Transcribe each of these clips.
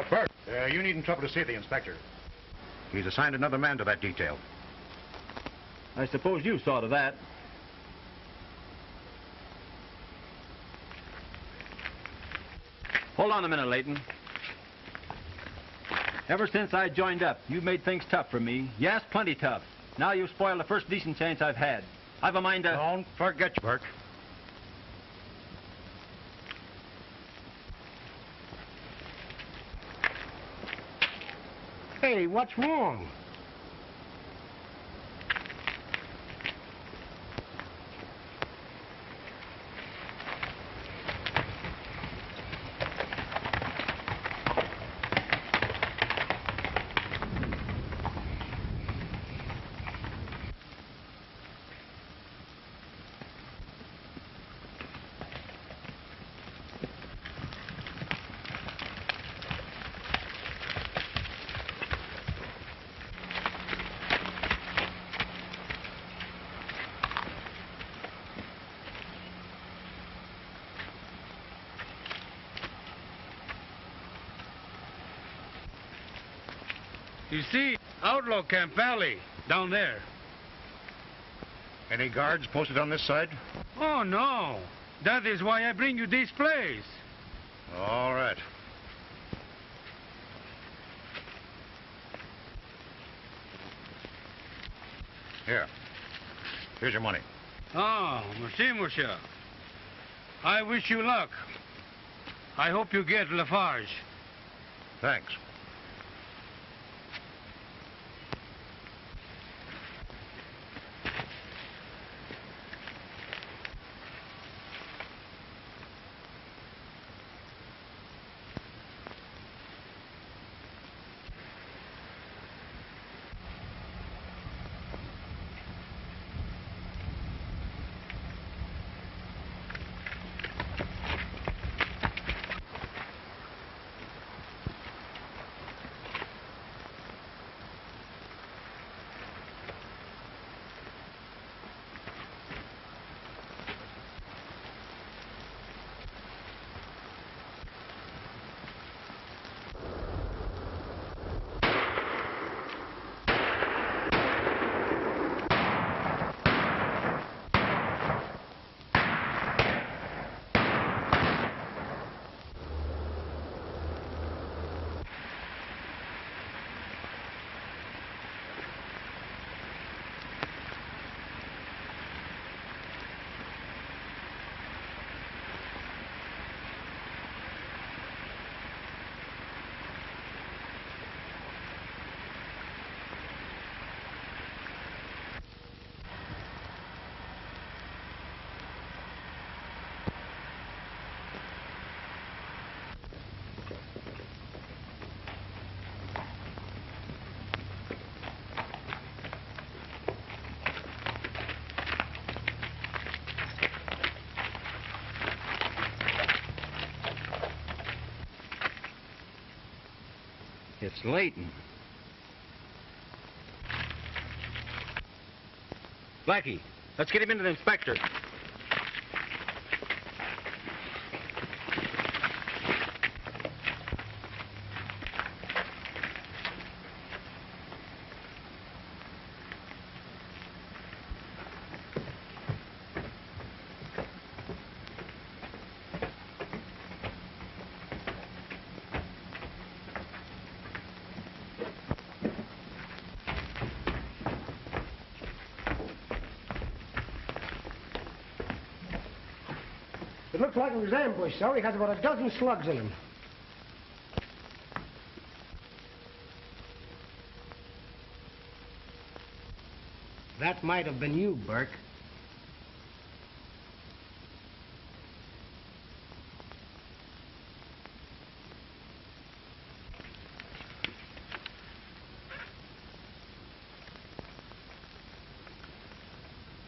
Burke, you needn't trouble to see the inspector. He's assigned another man to that detail. I suppose you saw to that. Hold on a minute, Layton. Ever since I joined up, you've made things tough for me. Yes, plenty tough. Now you've spoiled the first decent chance I've had. I've a mind to... Don't forget, Burke. Hey, what's wrong? You see, Outlaw Camp Valley, down there. Any guards posted on this side? Oh, no. That is why I bring you this place. All right. Here. Here's your money. Oh, merci, monsieur. I wish you luck. I hope you get LaFarge. Thanks. It's Layton. Blackie, let's get him into the inspector. It looks like it was ambushed, sir. He has about a dozen slugs in him. That might have been you, Burke.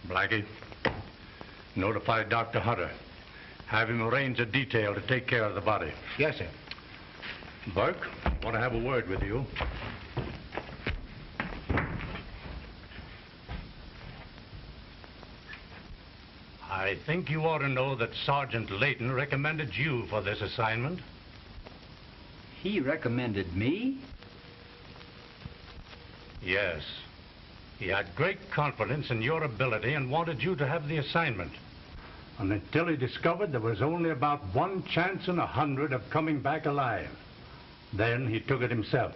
Blackie, notify Dr. Hunter. Have him arrange a detail to take care of the body. Yes, sir. Burke, I want to have a word with you. I think you ought to know that Sergeant Layton recommended you for this assignment. He recommended me? Yes. He had great confidence in your ability and wanted you to have the assignment. And until he discovered there was only about 1 chance in 100 of coming back alive. Then he took it himself.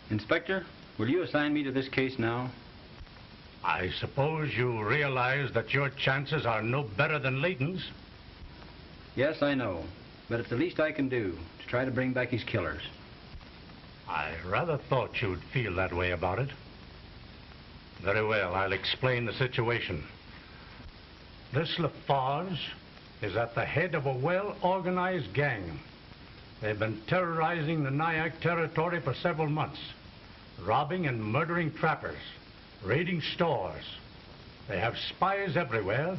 Inspector, will you assign me to this case now? I suppose you realize that your chances are no better than Layton's? Yes, I know. But it's the least I can do to try to bring back his killers. I rather thought you'd feel that way about it. Very well, I'll explain the situation. This LaFarge is at the head of a well-organized gang. They've been terrorizing the Nyack territory for several months, robbing and murdering trappers, raiding stores. They have spies everywhere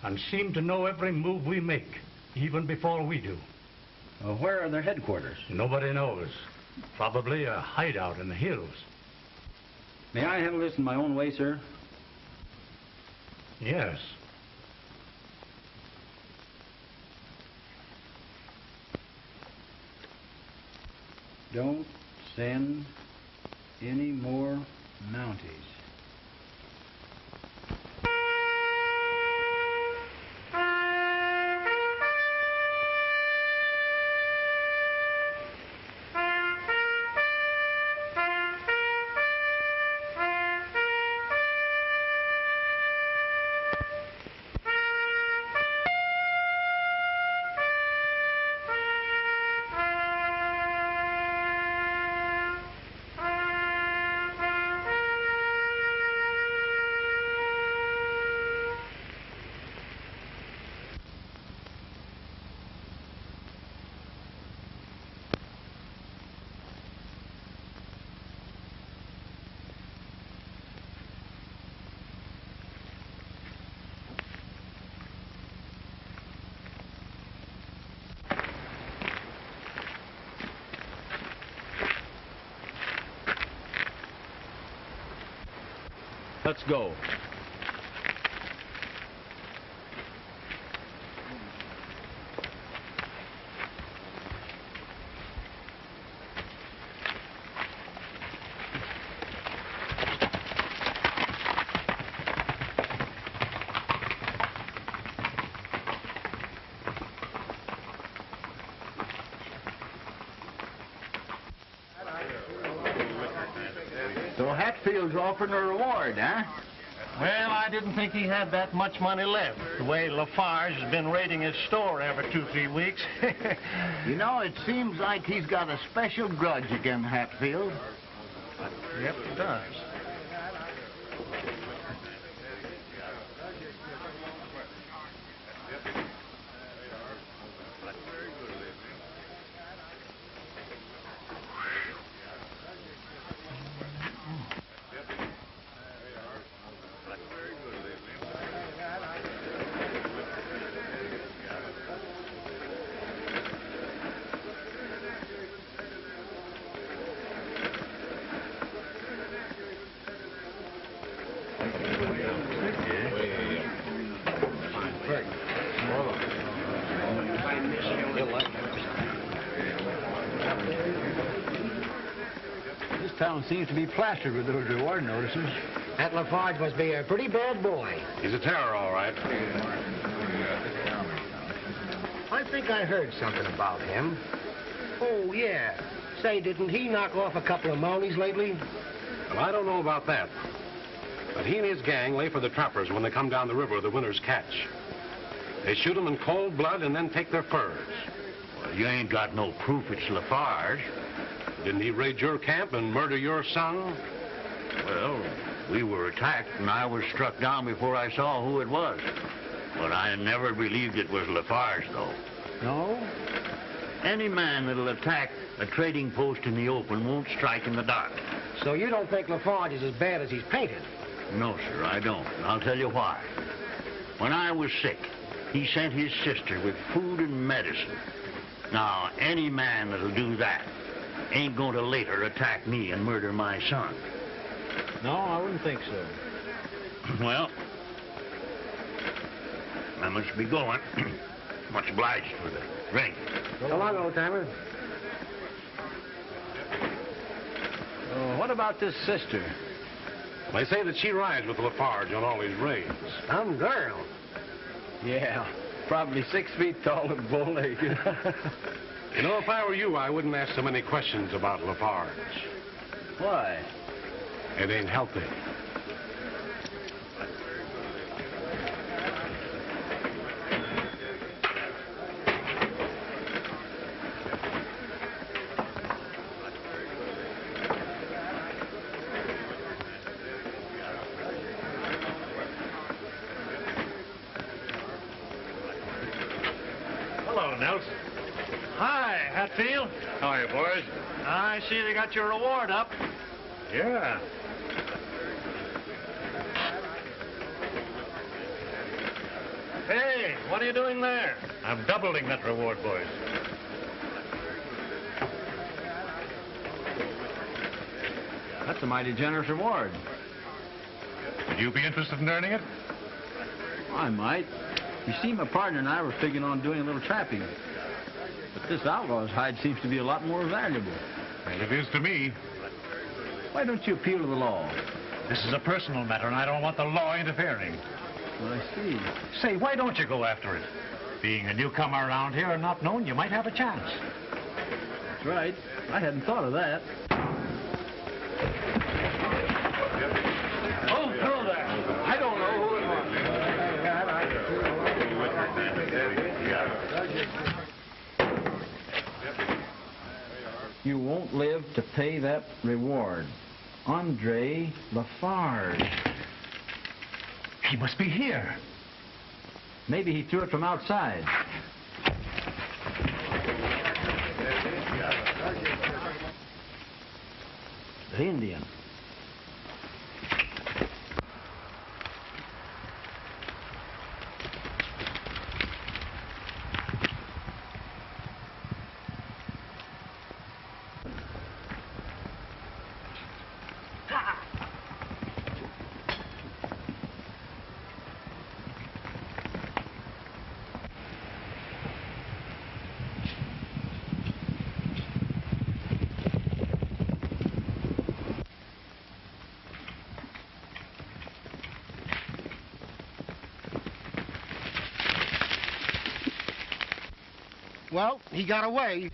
and seem to know every move we make, even before we do. Well, where are their headquarters? Nobody knows. Probably a hideout in the hills. May I handle this in my own way, sir? Yes. Don't send any more Mounties. Let's go. So Hatfield's offering a reward, huh? Well, I didn't think he had that much money left. The way LaFarge has been raiding his store every 2-3 weeks. You know, it seems like he's got a special grudge against Hatfield. Yep, he does. This town seems to be plastered with those reward notices. That LaFarge must be a pretty bad boy. He's a terror, all right. I think I heard something about him. Oh, yeah. Say, didn't he knock off a couple of Mounties lately? Well, I don't know about that. But he and his gang lay for the trappers when they come down the river with the winter's catch. They shoot them in cold blood and then take their furs. Well, you ain't got no proof it's LaFarge. Didn't he raid your camp and murder your son? Well, we were attacked, and I was struck down before I saw who it was. But I never believed it was LaFarge, though. No? Any man that'll attack a trading post in the open won't strike in the dark. So you don't think LaFarge is as bad as he's painted? No, sir, I don't. And I'll tell you why. When I was sick, he sent his sister with food and medicine. Now, any man that'll do that ain't going to later attack me and murder my son. No, I wouldn't think so. Well, I must be going. Much obliged for the drink. So long, old-timer. What about this sister? They say that she rides with LaFarge on all these raids. Some girl. Yeah, probably 6 feet tall and bow-legged. You know, if I were you, I wouldn't ask so many questions about LaFarge. Why? It ain't healthy. Hello, Nelson. Hi, Hatfield. How are you, boys? I see they got your reward up. Yeah. Hey, what are you doing there? I'm doubling that reward, boys. That's a mighty generous reward. Would you be interested in earning it? I might. You see, my partner and I were figuring on doing a little trapping. But this outlaw's hide seems to be a lot more valuable. Well, it is to me. Why don't you appeal to the law? This is a personal matter, and I don't want the law interfering. Well, I see. Say, why don't you go after it? Being a newcomer around here and not known, you might have a chance. That's right. I hadn't thought of that. Oh, hello there. I don't know who it was. You won't live to pay that reward. Andre LaFarge. He must be here. Maybe he threw it from outside. The Indian. Well, he got away.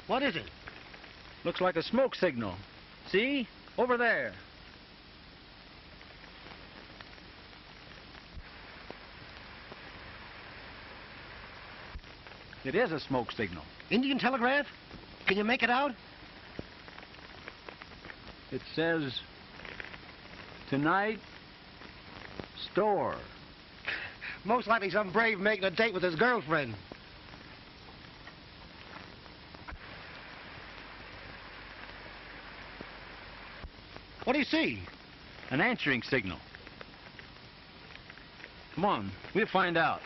What is it? Looks like a smoke signal. See? Over there. It is a smoke signal. Indian telegraph? Can you make it out? It says, tonight, store. Most likely some brave making a date with his girlfriend. What do you see? An answering signal. Come on, we'll find out.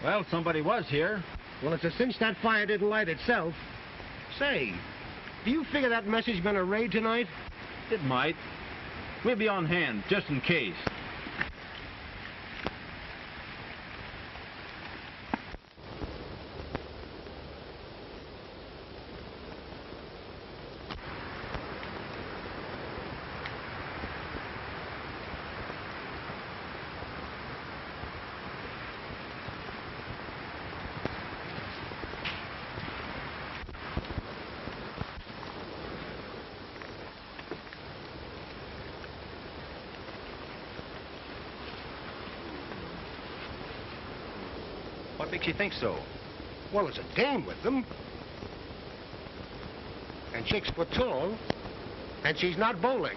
Well, somebody was here. Well, it's a cinch that fire didn't light itself. Say, do you figure that message been a raid tonight? It might. We'll be on hand, just in case. What makes you think so? Well, there's a dame with them. And 6 foot tall. And she's not bowling.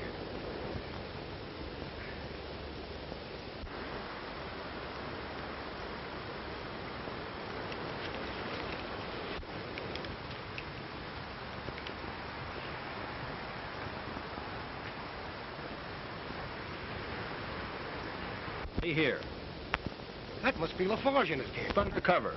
Stay here. That must be LaFarge in his camp. Under cover.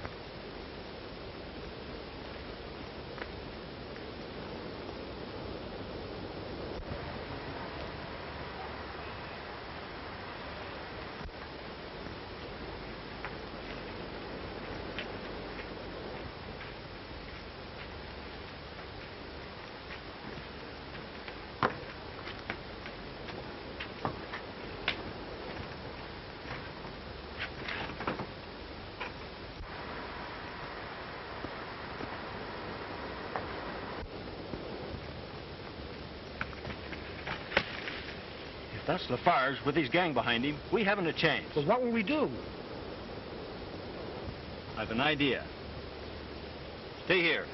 That's LaFarge with his gang behind him. We haven't a chance. Well, what will we do? I've an idea. Stay here.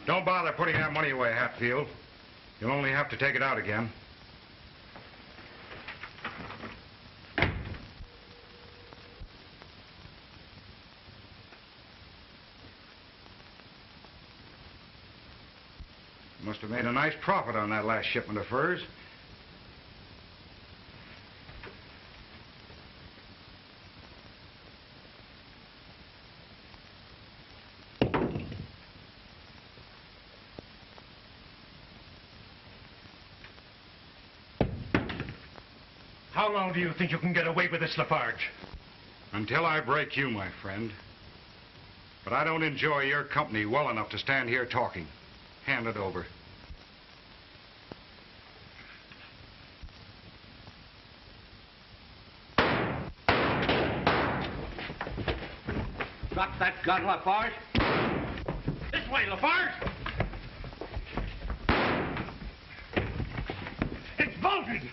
Don't bother putting that money away, Hatfield. You'll only have to take it out again. You must have made a nice profit on that last shipment of furs. How long do you think you can get away with this, LaFarge? Until I break you, my friend. But I don't enjoy your company well enough to stand here talking. Hand it over. Drop that gun, LaFarge. This way, LaFarge! It's bolted!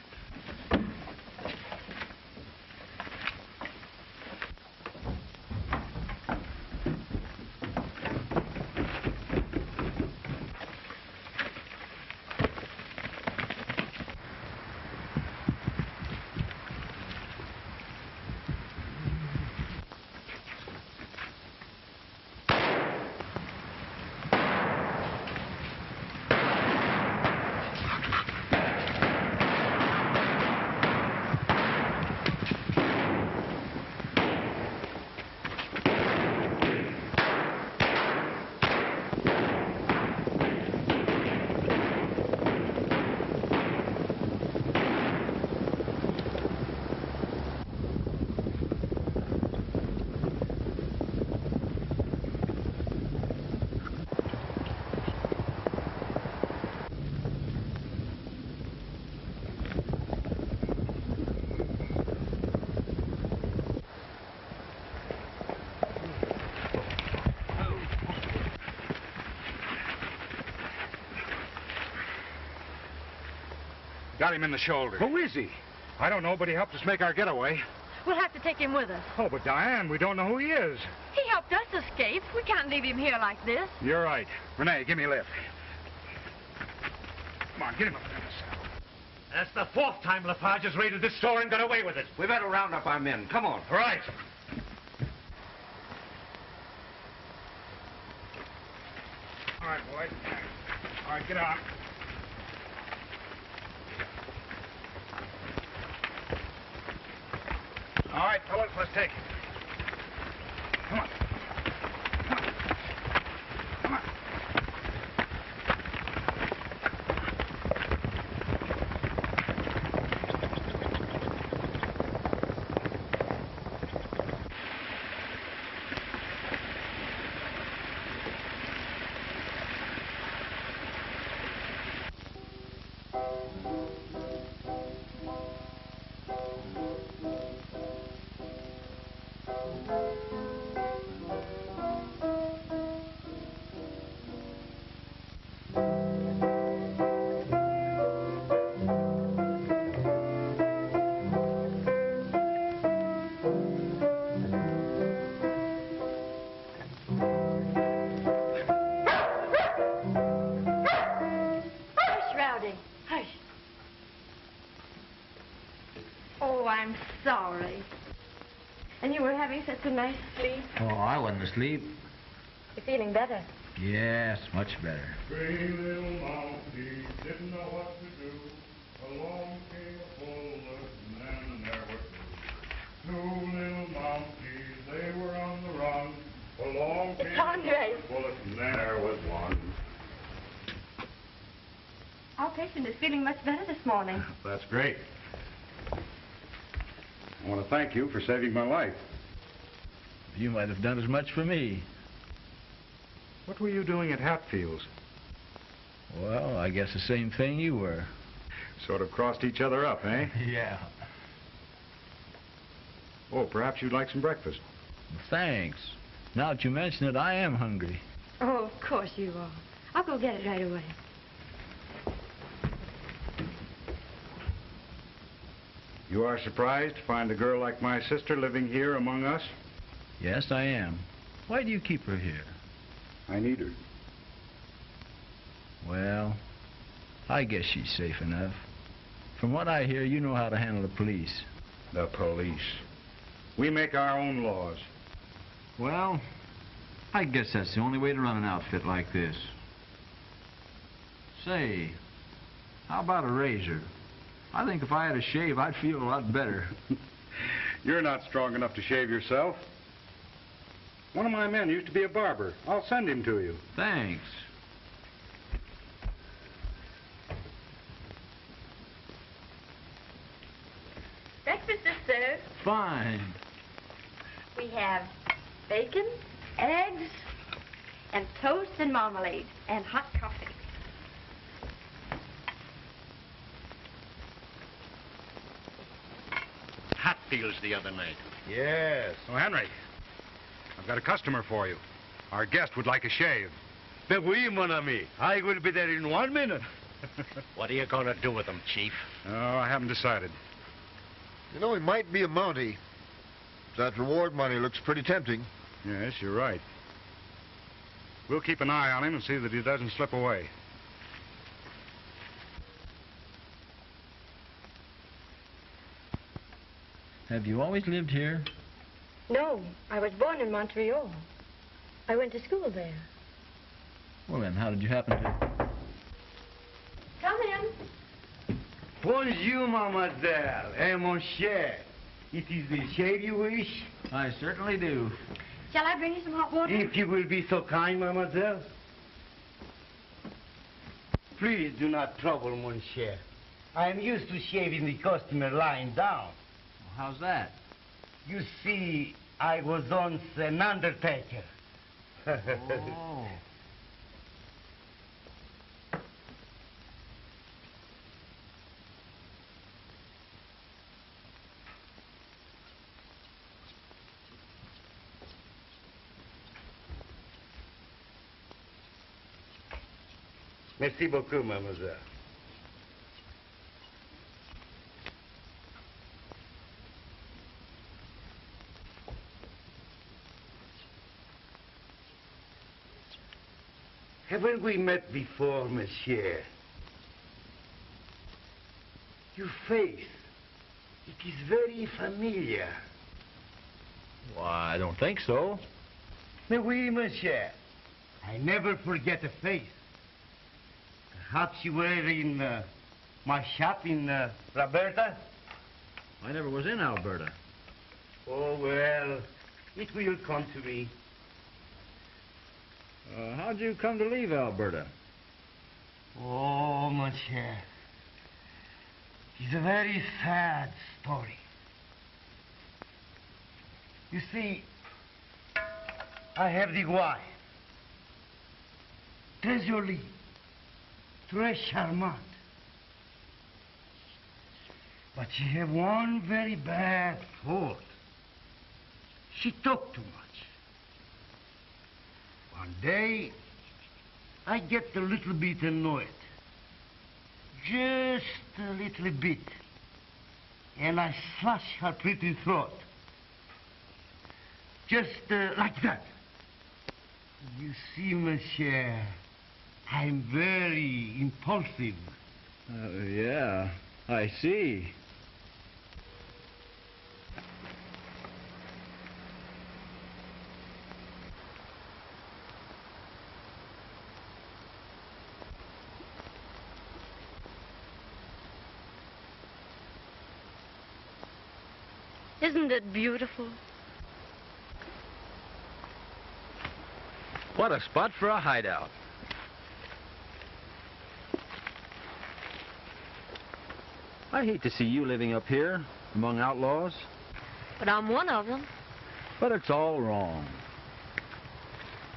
Got him in the shoulder. Who is he? I don't know, but he helped us make our getaway. We'll have to take him with us. Oh, but Diane, we don't know who he is. He helped us escape. We can't leave him here like this. You're right. Renee, give me a lift. Come on, get him up in the saddle. That's the fourth time LaFarge has raided this store and got away with it. We better round up our men. Come on. All right. All right, boys. All right, get on. All right, fellas, let's take it. Come on. Come on. Come on. I'm sorry. And you were having such a nice sleep. Oh, I wasn't asleep. You're feeling better. Yes, much better. Three little monkeys didn't know what to do. Along came a bullet and there were two. Two little monkeys, they were on the run. Along came It's Andre. a bullet and there was one. Our patient is feeling much better this morning. That's great. I want to thank you for saving my life. You might have done as much for me. What were you doing at Hatfield's? Well, I guess the same thing you were. Sort of crossed each other up, eh? Yeah. Oh, perhaps you'd like some breakfast. Thanks. Now that you mention it, I am hungry. Oh, of course you are. I'll go get it right away. You are surprised to find a girl like my sister living here among us? Yes, I am. Why do you keep her here? I need her. Well, I guess she's safe enough. From what I hear, you know how to handle the police. The police. We make our own laws. Well, I guess that's the only way to run an outfit like this. Say, how about a razor? I think if I had a shave, I'd feel a lot better. You're not strong enough to shave yourself. One of my men used to be a barber. I'll send him to you. Thanks. Breakfast is served. Fine. We have bacon, eggs, and toast and marmalade, and hot coffee. Hatfields the other night. Yes. Oh, Henry, I've got a customer for you. Our guest would like a shave. Ben oui, mon ami. I will be there in 1 minute. What are you going to do with them, Chief? Oh, I haven't decided. You know, he might be a Mountie. That reward money looks pretty tempting. Yes, you're right. We'll keep an eye on him and see that he doesn't slip away. Have you always lived here? No, I was born in Montreal. I went to school there. Well, then, how did you happen to... Come in. Bonjour, mademoiselle. Eh, mon cher. It is the shave you wish? I certainly do. Shall I bring you some hot water? If you will be so kind, mademoiselle. Please do not trouble, mon cher. I am used to shaving the customer lying down. How's that? You see, I was once an undertaker. Oh. Merci beaucoup, mademoiselle. Haven't we met before, monsieur? Your face, it is very familiar. Why, I don't think so. Mais oui, monsieur. I never forget a face. Perhaps you were in my shop in Roberta? I never was in Alberta. Oh, well, it will come to me. How'd you come to leave Alberta? Oh, monsieur. It's a very sad story. You see, I have the wife. Très jolie. Très charmante. But she have one very bad fault. She talk too much. One day, I get a little bit annoyed. Just a little bit. And I slash her pretty throat. Just like that. You see, monsieur, I'm very impulsive. Yeah, I see. Isn't it beautiful? What a spot for a hideout. I hate to see you living up here among outlaws. But I'm one of them. But it's all wrong.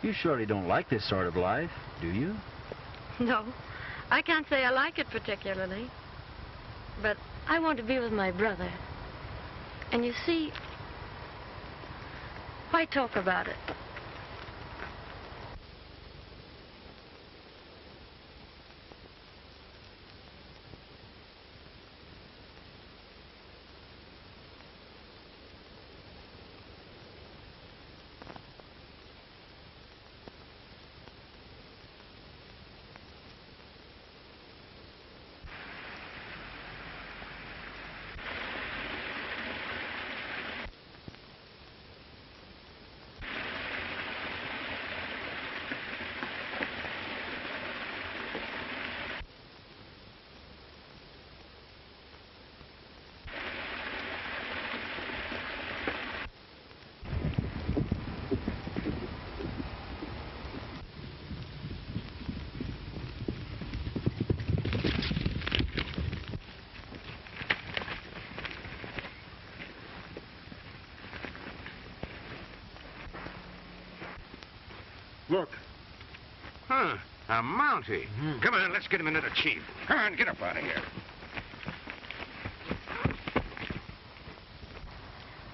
You surely don't like this sort of life, do you? No, I can't say I like it particularly. But I want to be with my brother. And you see, why talk about it? Look. Huh. A Mountie. Come on, let's get him into the chief. Come on, get up out of here.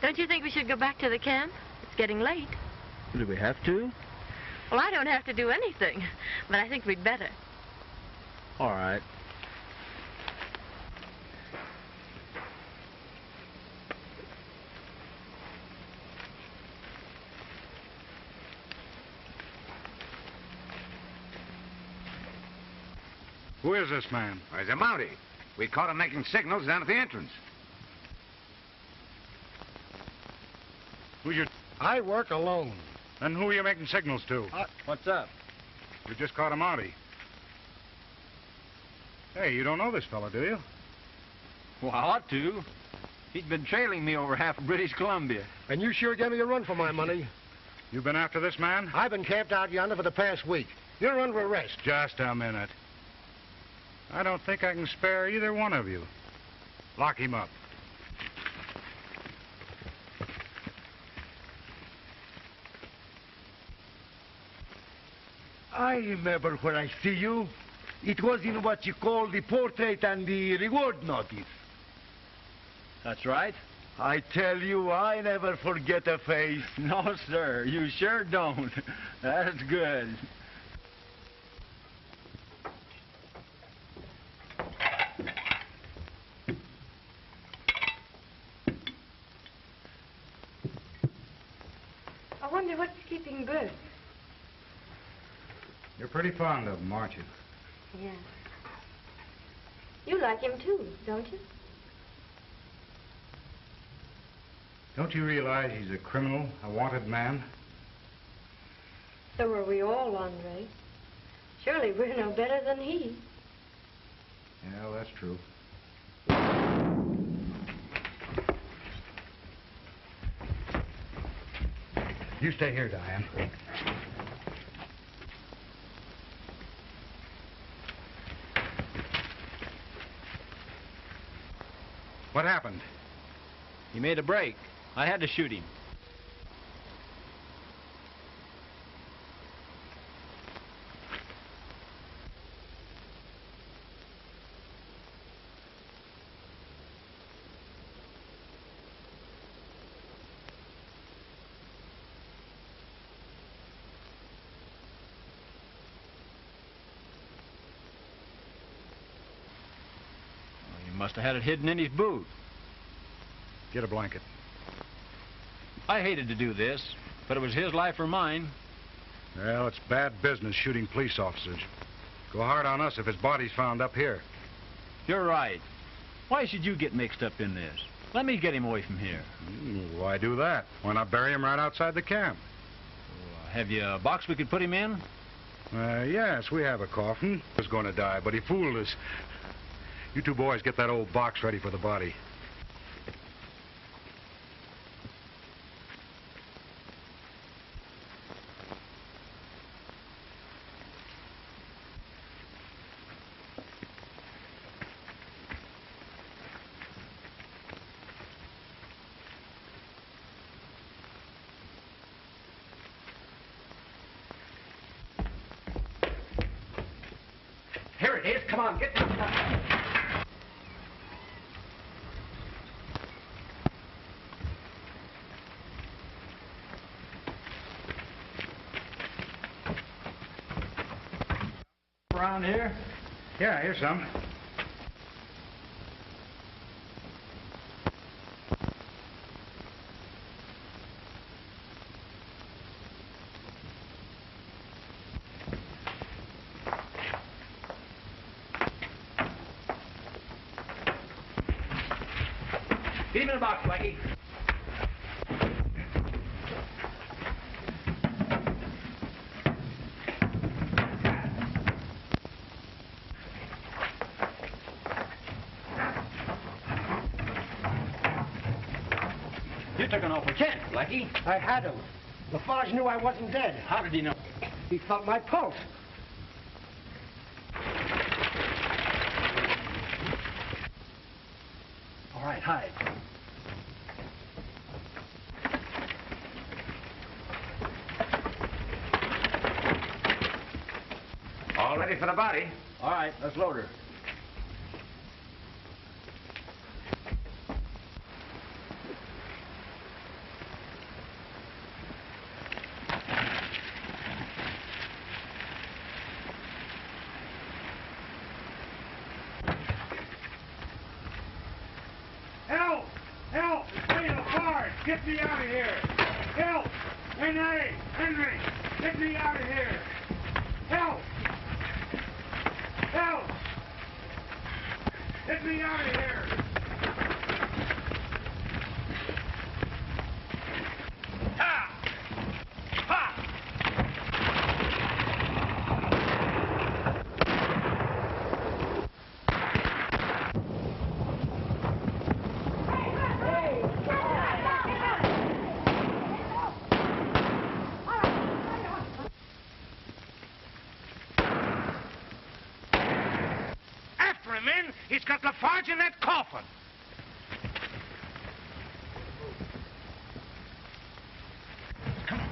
Don't you think we should go back to the camp? It's getting late. Do we have to? Well, I don't have to do anything, but I think we'd better. All right. Who is this man? He's a Mountie. We caught him making signals down at the entrance. Who's your... I work alone. And who are you making signals to? What's up? We just caught a Mountie. Hey, you don't know this fella, do you? Well, I ought to. He's been trailing me over half of British Columbia. And you sure gave me a run for my money. You've been after this man? I've been camped out yonder for the past week. You're under arrest. Just a minute. I don't think I can spare either one of you. Lock him up. I remember where I see you. It was in what you call the portrait and the reward notice. That's right. I tell you, I never forget a face. No, sir, you sure don't. That's good. I wonder what's keeping Burke. You're pretty fond of him, aren't you? Yeah. You like him too, don't you? Don't you realize he's a criminal, a wanted man? So are we all, Andre. Surely we're no better than he. Yeah, that's true. You stay here, Diane. What happened? He made a break. I had to shoot him. Must have had it hidden in his boot. Get a blanket. I hated to do this, but it was his life or mine. Well, it's bad business shooting police officers. Go hard on us if his body's found up here. You're right. Why should you get mixed up in this? Let me get him away from here. Why do that? Why not bury him right outside the camp? Have you a box we could put him in? Yes, we have a coffin. He was going to die, but he fooled us. You two boys get that old box ready for the body. Here it is. Come on, get this stuff. Around here? Yeah, here's some. Get him in the box, Blackie. You took an awful chance, Blackie. I had him. LaFarge knew I wasn't dead. How did he know? He felt my pulse. All right, hide. All ready for the body. All right, let's load her. Help! Help! Hey, LaFarge! Get me out of here! Help! Henry! Get me out of here! Help! Help! Get me out of here! Ha! Ha! After him in, he's got LaFarge in that coffin. Come on.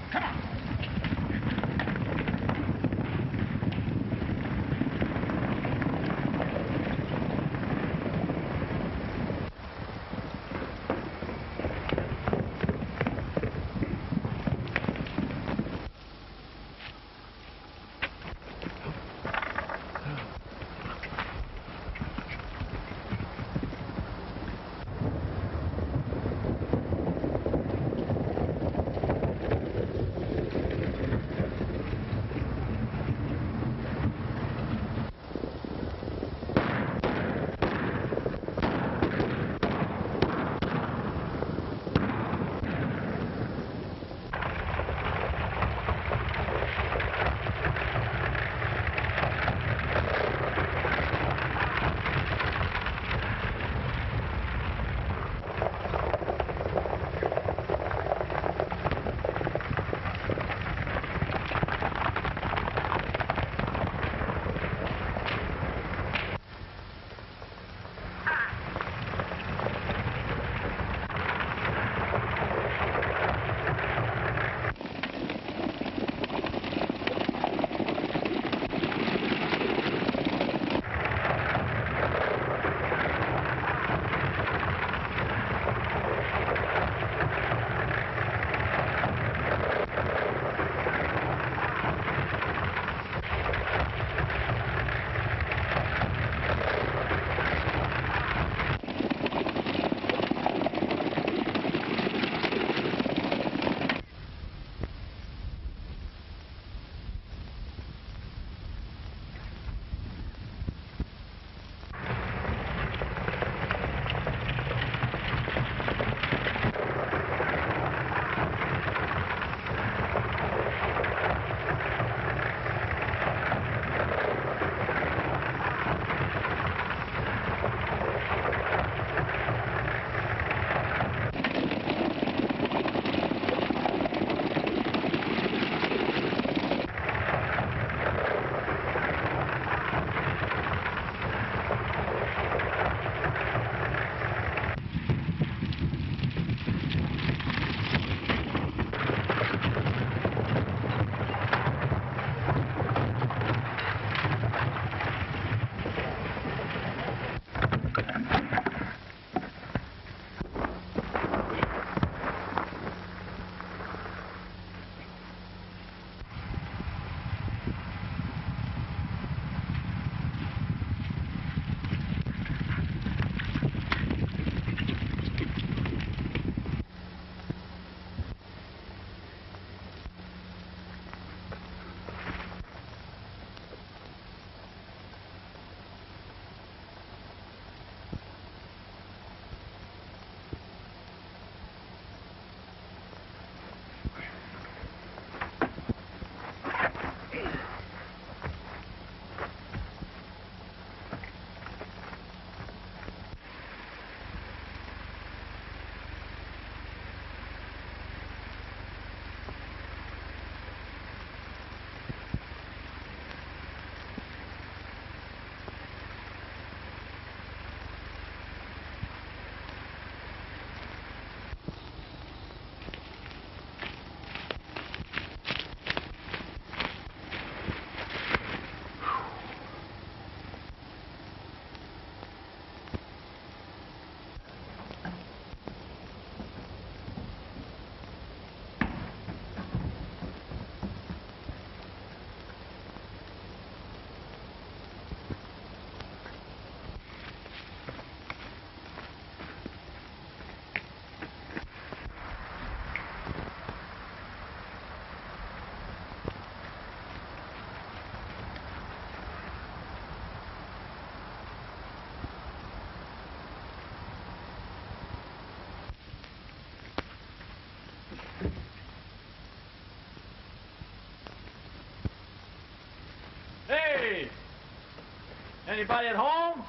Anybody at home?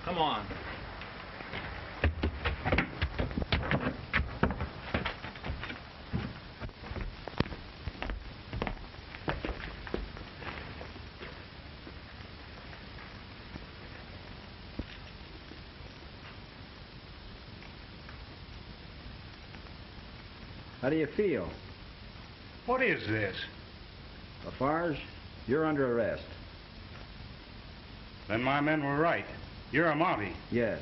Come on. How do you feel? What is this? LaFarge, you're under arrest. Then my men were right. You're a Mobbie. Yes.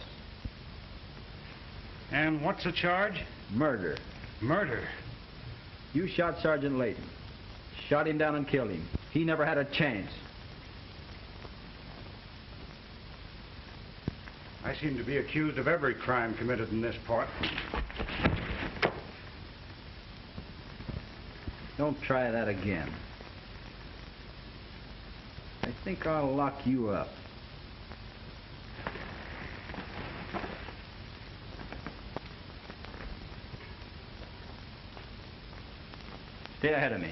And what's the charge? Murder. Murder. You shot Sergeant Layton. Shot him down and killed him. He never had a chance. I seem to be accused of every crime committed in this part. Don't try that again. I think I'll lock you up. Stay ahead of me.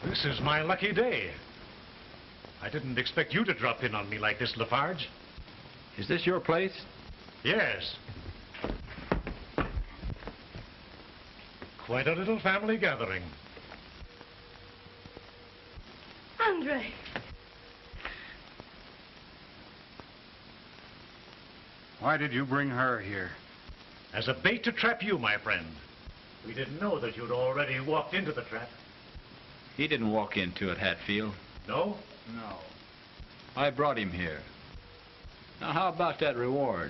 This is my lucky day. I didn't expect you to drop in on me like this, LaFarge. Is this your place? Yes. Quite a little family gathering. Andre. Why did you bring her here? As a bait to trap you, my friend. We didn't know that you'd already walked into the trap. He didn't walk into it, Hatfield. No? No. I brought him here. Now, how about that reward?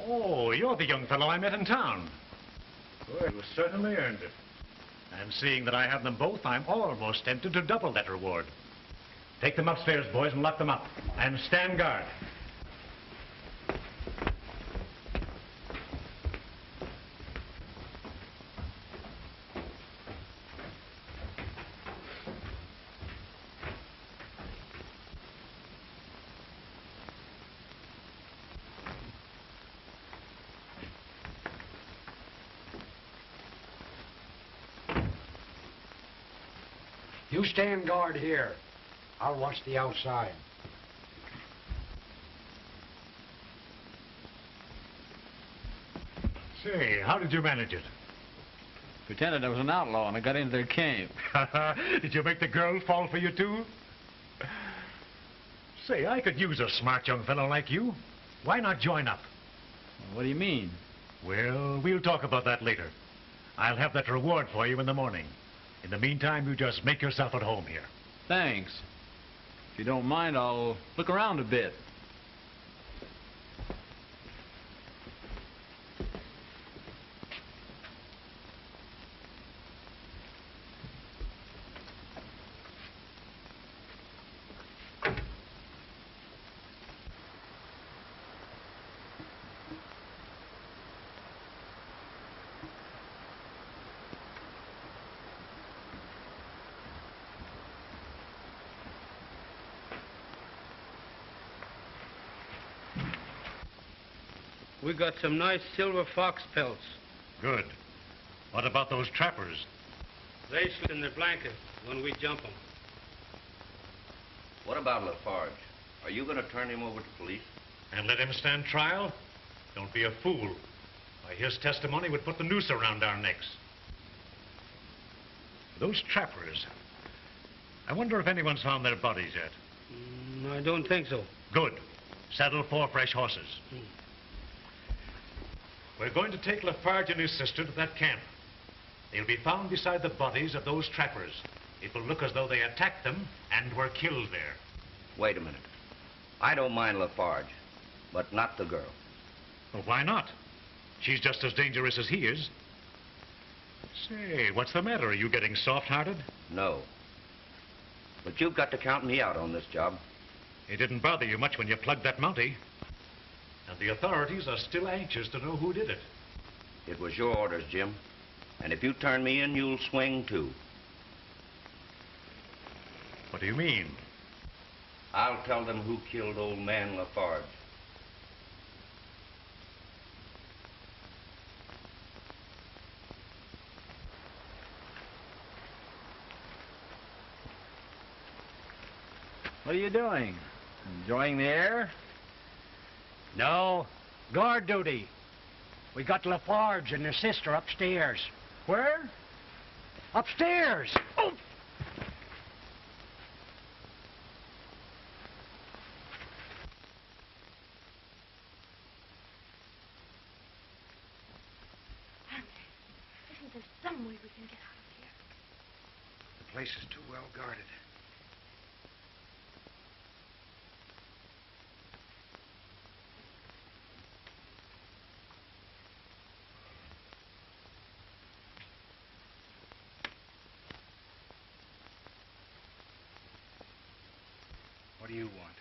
Oh, you're the young fellow I met in town. Well, you certainly earned it. And seeing that I have them both, I'm almost tempted to double that reward. Take them upstairs, boys, and lock them up. And stand guard. You stand guard here. I'll watch the outside. Say, how did you manage it? Pretended I was an outlaw and I got into their camp. Did you make the girl fall for you, too? Say, I could use a smart young fellow like you. Why not join up? What do you mean? Well, we'll talk about that later. I'll have that reward for you in the morning. In the meantime, you just make yourself at home here. Thanks. If you don't mind, I'll look around a bit. We got some nice silver fox pelts. Good. What about those trappers? They sleep in their blanket when we jump them. What about LaFarge? Are you going to turn him over to police? And let him stand trial? Don't be a fool. By his testimony would put the noose around our necks. Those trappers. I wonder if anyone's found their bodies yet. I don't think so. Good. Saddle 4 fresh horses. We're going to take LaFarge and his sister to that camp. They'll be found beside the bodies of those trappers. It will look as though they attacked them and were killed there. Wait a minute. I don't mind LaFarge, but not the girl. Well, why not? She's just as dangerous as he is. Say, what's the matter? Are you getting soft-hearted? No. But you've got to count me out on this job. It didn't bother you much when you plugged that Mountie. And the authorities are still anxious to know who did it. It was your orders, Jim. And if you turn me in, you'll swing too. What do you mean? I'll tell them who killed old man LaFarge. What are you doing? Enjoying the air? No, guard duty. We got LaFarge and his sister upstairs. Where? Upstairs! Oh! Isn't there some way we can get out of here? The place is too well guarded. What do you want?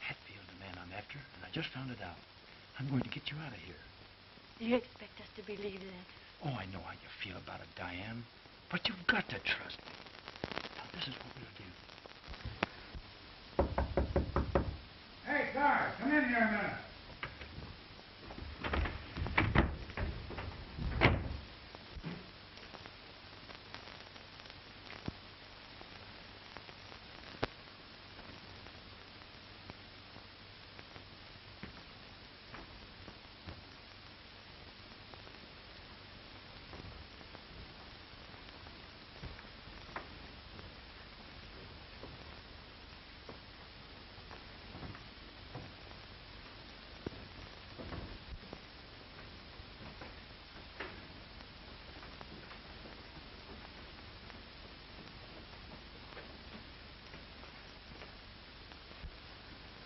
Hatfield, the man I'm after, and I just found it out. I'm going to get you out of here. Do you expect us to believe that? Oh, I know how you feel about it, Diane. But you've got to trust me. Now, this is what we'll do. Hey, guard, come in here a minute.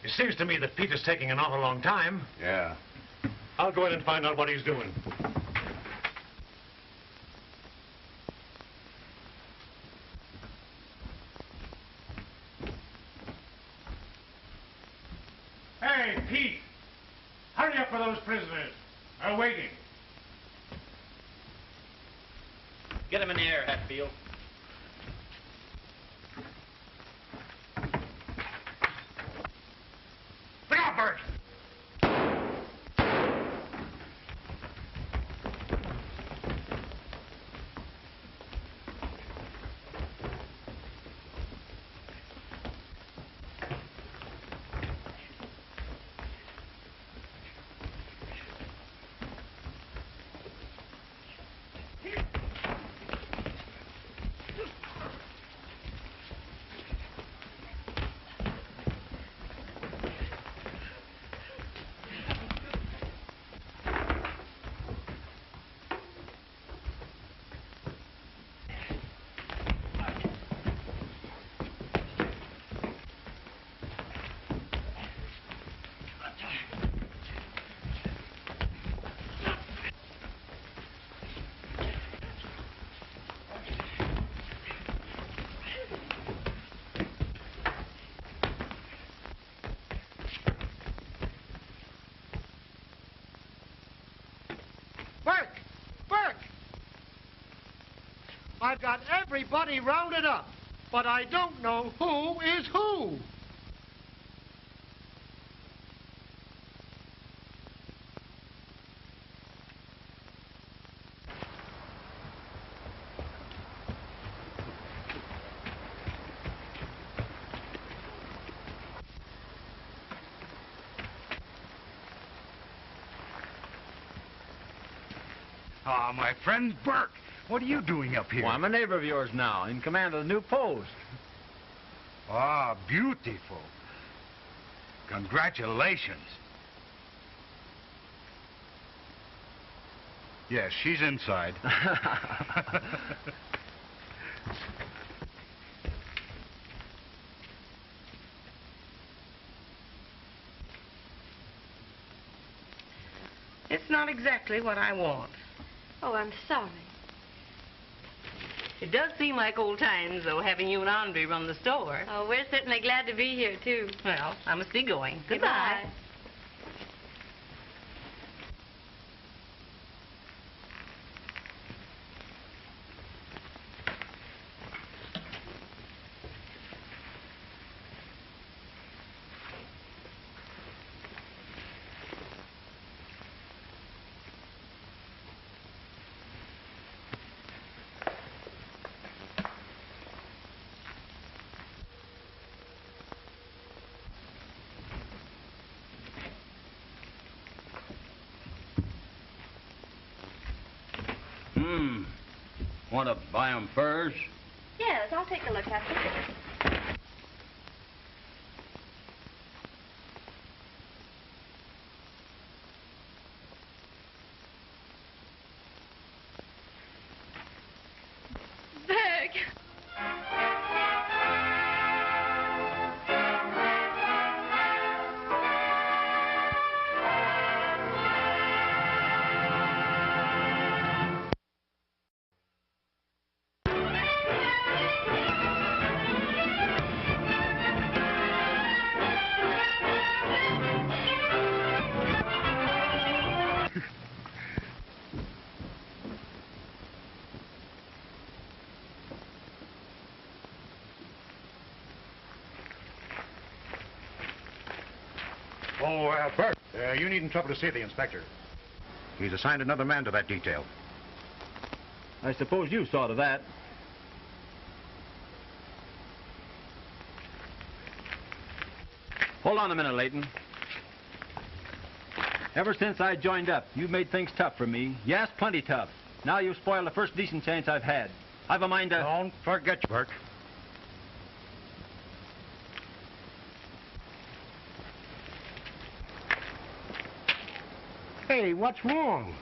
It seems to me that Pete is taking an awful long time. Yeah. I'll go in and find out what he's doing. Hey, Pete! Hurry up for those prisoners. They're waiting. Get him in the air, Hatfield. Look out, Burke! Burke! Burke! I've got everybody rounded up, but I don't know who is who. Ah, my friend Burke, what are you doing up here? Well, I'm a neighbor of yours now, in command of the new post. Ah, beautiful. Congratulations. Yes, she's inside. It's not exactly what I want. Oh, I'm sorry. It does seem like old times, though, having you and Andre run the store. Oh, we're certainly glad to be here, too. Well, I must be going. Goodbye. Want to buy 'em furs? Yes, I'll take a look at them. Burke! Oh, Burke, you needn't trouble to see the inspector. He's assigned another man to that detail. I suppose you saw to that. Hold on a minute, Leighton. Ever since I joined up, you've made things tough for me. Yes, plenty tough. Now you've spoiled the first decent chance I've had. I've a mind to... Don't forget, Burke. Hey, what's wrong?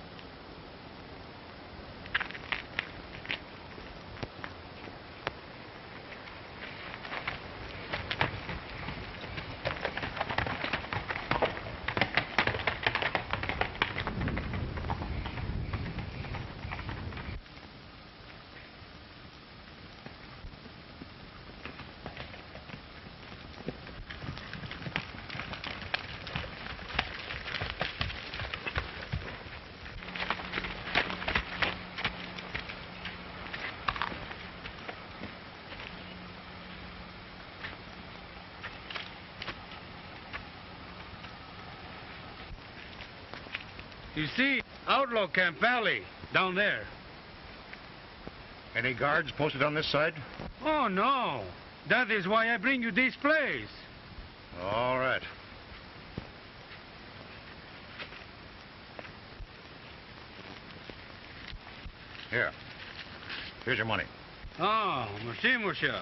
You see, Outlaw Camp Valley, down there. Any guards posted on this side? Oh, no. That is why I bring you this place. All right. Here. Here's your money. Oh, merci, monsieur.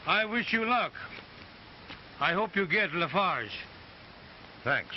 I wish you luck. I hope you get LaFarge. Thanks.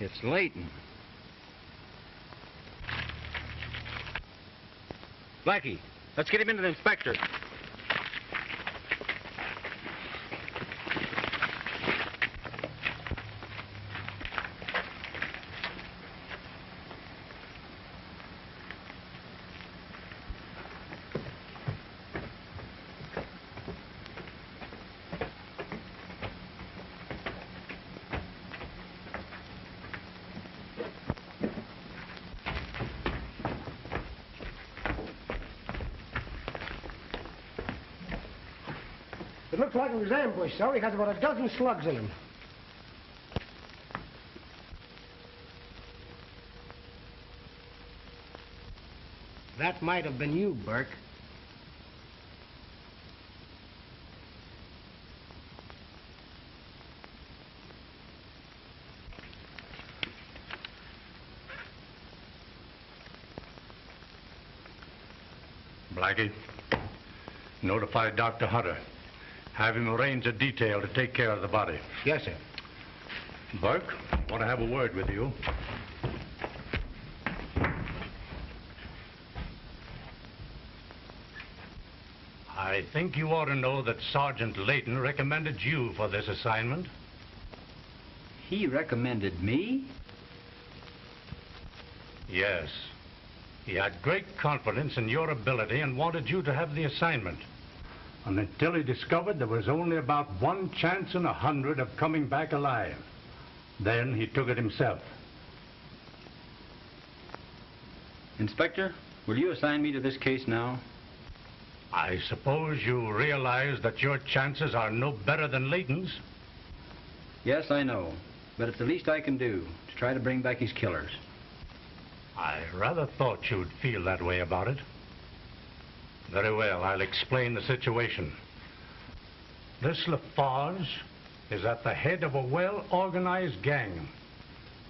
It's Leighton. Blackie, let's get him into the inspector. Looks like it was ambushed, sir. He has about a dozen slugs in him. That might have been you, Burke. Blackie, notify Dr. Hunter. Have him arrange a detail to take care of the body. Yes, sir. Burke, I want to have a word with you. I think you ought to know that Sergeant Layton recommended you for this assignment. He recommended me? Yes. He had great confidence in your ability and wanted you to have the assignment. And until he discovered there was only about 1 chance in 100 of coming back alive. Then he took it himself. Inspector, will you assign me to this case now? I suppose you realize that your chances are no better than Layton's? Yes, I know. But it's the least I can do to try to bring back his killers. I rather thought you'd feel that way about it. Very well, I'll explain the situation. This LaFarge is at the head of a well-organized gang.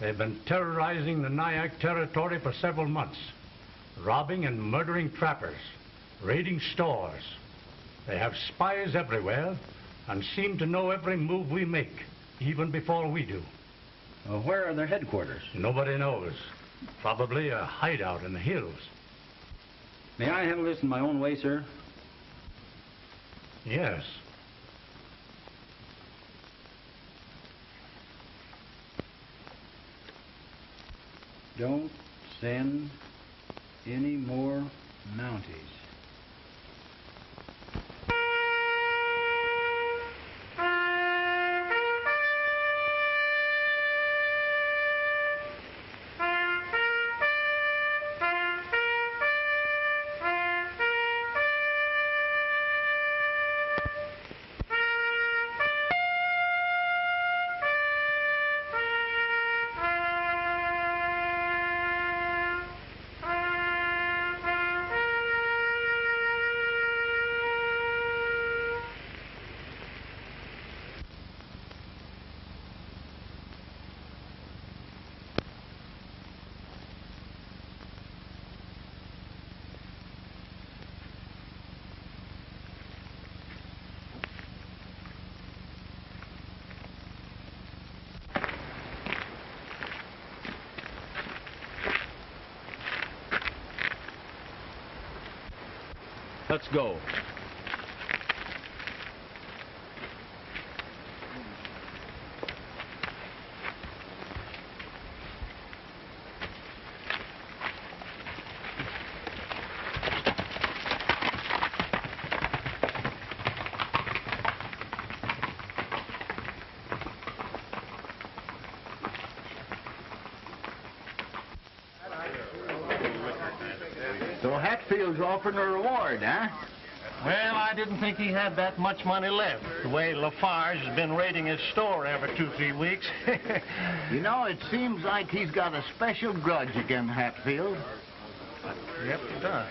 They've been terrorizing the Nyack territory for several months, robbing and murdering trappers, raiding stores. They have spies everywhere and seem to know every move we make, even before we do. Well, where are their headquarters? Nobody knows. Probably a hideout in the hills. May I handle this in my own way, sir? Yes. Don't send any more Mounties. Let's go. So Hatfield's offering a reward, huh? Well, I didn't think he had that much money left, the way LaFarge has been raiding his store every 2-3 weeks. You know, it seems like he's got a special grudge against Hatfield. Yep, he does.